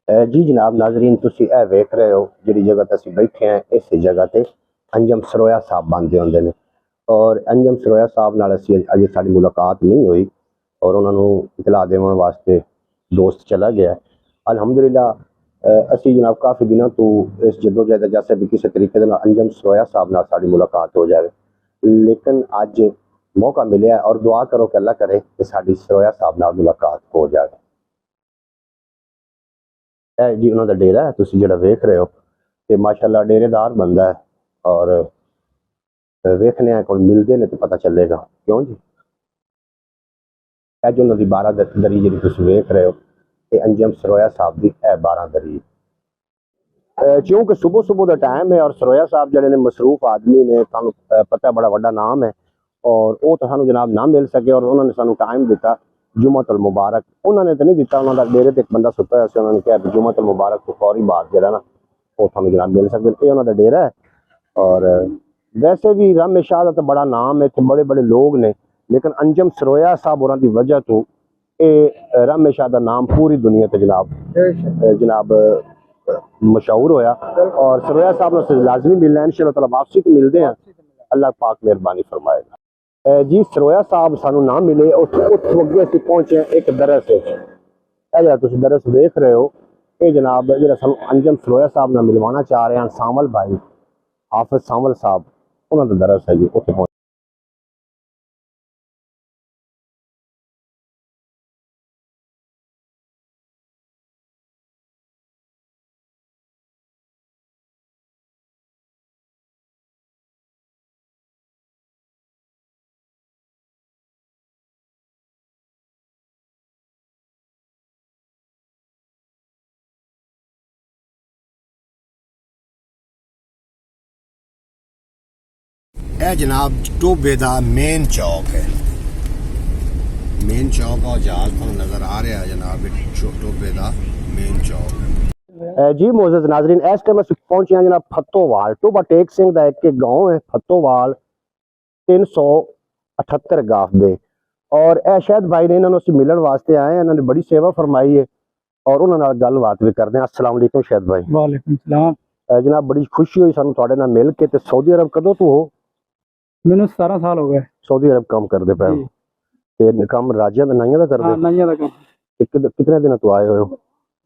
जी जनाब नाजरीन तुसी ए वेख रहे हो जिहड़ी जगह ते असीं बैठे हैं इस जगह ते अंजम सरोया साहब बनते होंदे ने और अंजम सरोया साहब नाल असीं अजे साडी मुलाकात नहीं हुई और उन्होंने इतला देने वास्ते दोस्त चला गया। अल्हम्दुलिल्लाह असीं जनाब काफ़ी दिनों तो इस जदोजहद जैसे भी किसी तरीके दे नाल अंजम सरोया साहब नाल साडी मुलाकात हो जाए, लेकिन अज मौका मिले और दुआ करो कि अल्लाह करे कि साडी सरोया साहब नाल मुलाकात हो जाए। जी उन्होंने डेरा है तुम जो वेख रहे हो तो माशाल्लाह डेरेदार बंदा है और वेखने को मिलते ने तो पता चलेगा क्यों जी। अज उन्होंने 12 दरी जी तुम वेख रहे हो कि अंजम सरोया साहब की है 12 दरी क्योंकि सुबह सुबह का टाइम है और सरोया साहब जड़े ने मसरूफ आदमी ने सू पता बड़ा वड्डा नाम है और वो तो सू जनाब ना मिल सके और उन्होंने सू टाइम दिता जुम्मतुल मुबारक उन्होंने तो नहीं दिता उन्होंने डेरे ते एक बंदा सुता है उन्होंने कहा जुम्मतुल मुबारक तो फौरी बाद जरा ना वो सू जनाब मिल सकते ये उन्होंने डेरा है। और वैसे भी रामे शाह का तो बड़ा नाम है इतने बड़े बड़े लोग ने लेकिन अंजम सरोया साहब और वजह तो ये रामे शाह का नाम पूरी दुनिया से जनाब मशहूर होया और सरोया साहब ने लाजमी मिलना है इंशाअल्लाह ताला वापसी तो मिलते हैं अल्लाह पाक मेहरबानी फरमाएगा। जी सरोया साहब सानू ना मिले अगे असीं पहुंचे एक दरस है तुम दरस देख रहे हो ये जनाब जो सू अंजम सरोया साहब नाल मिलवाना चाह रहे हैं सामल भाई हाफिज सामल साहब उन्होंने दरस है जी उत्थे जनाब टोबे का मेन चौक है मेन चौक और जहाज तो नजर आ रहा है जनाब टोबे का मेन चौक है। जी मोअज़्ज़ज़ नाज़रीन इस टाइम असीं पहुंचे हैं जनाब फतोवाल टोबा टेक सिंह का एक गाँव है फतोवाल 378 गाफबे और ए शायद भाई ने इन्होंने मिलने वास्ते आए हैं इन्होंने बड़ी सेवा फरमाई है और उन्होंने गलबात भी करते हैं। अस्सलाम वालेकुम शायद भाई। वालेकुम सलाम जनाब बड़ी खुशी हुई सानू तुहाडे नाल मिल के। सऊदी अरब कदों तो हो? मैंने 17 साल हो गए सऊदी अरब काम करते पे ते काम राज्य दा नाइयां दा करदे? हाँ नाइयां दा काम। कितने दिन तो आए हो?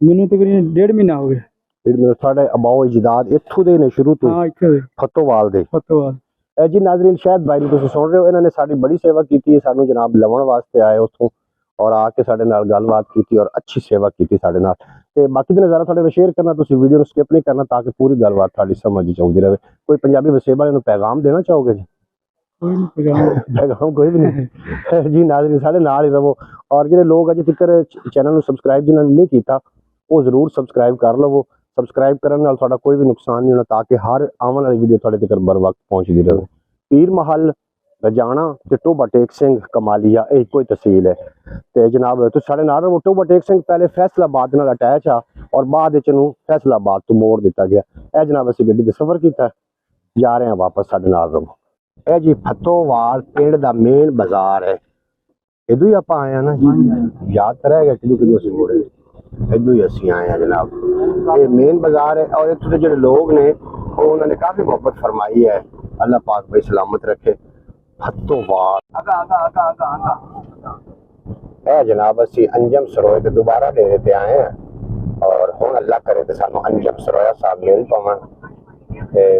मैंने तकरीबन 1.5 महीना हो गया। 1.5 महीना। साडे अबाओ इजदाद इत्थों दे ने शुरू तो? हाँ इत्थे दे फतोवाल दे। फतोवाल। जी नाज़रीन शायद भाई ने तुसीं सुन रहे हो इन्होंने साडी बड़ी सेवा की है सानू जनाब लवण वास्ते आए उतों और आके साडे नाल गलबात की और अच्छी सेवा की साडे नाल ते बाकी दे नज़ारा तुहाडे नाल शेयर करना तुसीं वीडियो स्किप नहीं करना ताकि पूरी गलबात तुहाडी समझ च आउंदी रहे। कोई पंजाबी वसेबा वाले पैगाम देना चाहोगे जी? पैगाम कोई भी नहीं जी नाज़रीन साडे नाल ही रहो और जो लोग अजे तक चैनल सबसक्राइब जिन्होंने नहीं किया वो जरूर सबसक्राइब कर लवो। सबसक्राइब करने नाल तुहाडा कोई भी नुकसान नहीं होना ताकि हर आने वाली वीडियो तुहाडे तक बर वक्त पहुंचती रहे। पीर महल रजाना ते टोबा टेक सिंह कमालिया एक कोई तहसील है तो जनाब तुम साढ़े नाल रहो। टोबा टेक सिंह पहले फैसलाबाद नाल अटैच आ और बाद फैसलाबाद तो मोड़ दिता गया। यह जनाब असीं गड्डी दा सफर किया जा रहे हैं वापस साढ़े नाल रहो। यह जी फतोवाल पिंड दा मेन बाजार है इदू ही आप आए हैं ना जी याद तो रह गया कि असीं मोड़े इदू ही असीं आए हैं जनाब। ये मेन बाजार है और इत्थों दे जिहड़े लोग ने उन्होंने काफ़ी मोहब्बत फरमाई है अल्लाह पाक भाई सलामत रखे। फतोवाल है जनाब असी अंजम सरोए ते दोबारा डेरे ते आए हैं और हुण अल्लाह करे तो सानू अंजम सरोया साहब मिल पावन।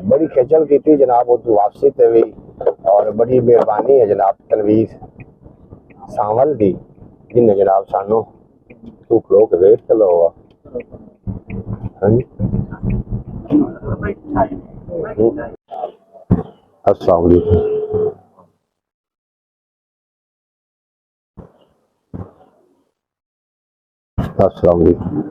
बड़ी खेचल की जनाब उस वापसी ते भी और बड़ी मेहरबानी है जनाब तनवीर सावल दी जिन्हें जनाब सानू तू खलो के वेख चलो। अस्सलाम वालेकुम। अस्सलाम वालेकुम।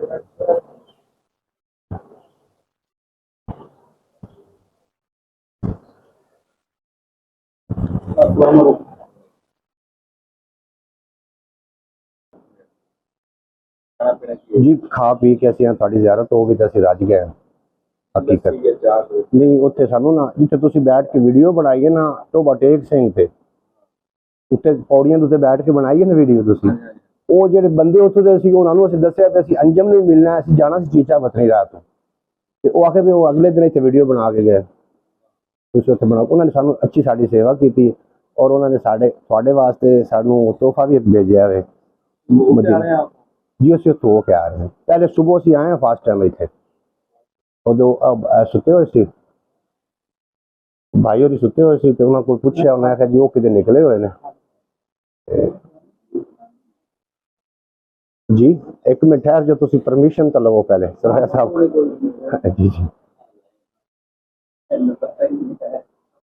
जी खा पी के असीं तुहाडी ज़ियारत हो गई तो असीं रज गए हकीकत नहीं उत्थे सानू ना जिथे तुसीं बैठ के वीडियो बनाई है ना टोबा टेक सिंह ते उत्ते पौड़ियां उत्ते बैठ के बनाई है ना वीडियो तुसीं ਉਹ ਜਿਹੜੇ ਬੰਦੇ ਉੱਥੋਂ ਦੇ ਸੀ ਉਹਨਾਂ ਨੂੰ ਅਸੀਂ ਦੱਸਿਆ ਵੀ ਅਸੀਂ ਅੰਜਮ ਨੂੰ ਮਿਲਣਾ ਹੈ, ਅਸੀਂ ਜਾਣਾ ਸੀ ਚੀਚਾ ਪਤਨੀ ਰਾਤ ਨੂੰ, ਤੇ ਉਹ ਆਖੇ ਵੀ ਉਹ ਅਗਲੇ ਦਿਨ ਇੱਥੇ ਵੀਡੀਓ ਬਣਾ ਕੇ ਗਏ। ਤੁਸੀਂ ਉੱਥੇ ਬਣਾ, ਉਹਨਾਂ ਨੇ ਸਾਨੂੰ ਅੱਛੀ ਸਾਡੀ ਸੇਵਾ ਕੀਤੀ ਔਰ ਉਹਨਾਂ ਨੇ ਤੁਹਾਡੇ ਵਾਸਤੇ ਸਾਨੂੰ ਤੋਹਫਾ ਵੀ ਭੇਜਿਆ ਹੈ ਜੀ। ਅਸੀਂ ਉੱਥੋਂ ਹੋ ਕੇ ਆ ਰਹੇ ਹਾਂ। ਪਹਿਲੇ ਸਵੇਰ ਅਸੀਂ ਆਏ ਹਾਂ ਫਸਟ ਟਾਈਮ ਇੱਥੇ, ਉਦੋਂ ਸੁੱਤੇ ਹੋਏ ਸੀ ਭਾਈ ਹੋਰੀ, ਸੁੱਤੇ ਹੋਏ ਸੀ ਤੇ ਉਹਨਾਂ ਕੋਲ ਪੁੱਛਿਆ, ਉਹਨਾਂ ਆਖਿਆ ਜੀ ਉਹ ਕਿਤੇ ਨਿਕਲੇ ਹੋਏ ਨੇ। ਜੀ ਇੱਕ ਮਿੰਟ ਠਹਿਰ ਜਾਓ, ਤੁਸੀਂ ਪਰਮਿਸ਼ਨ ਤਾਂ ਲਵੋ ਪਹਿਲੇ ਸਰਵਾਇਆ ਸਾਹਿਬ। ਜੀ ਜੀ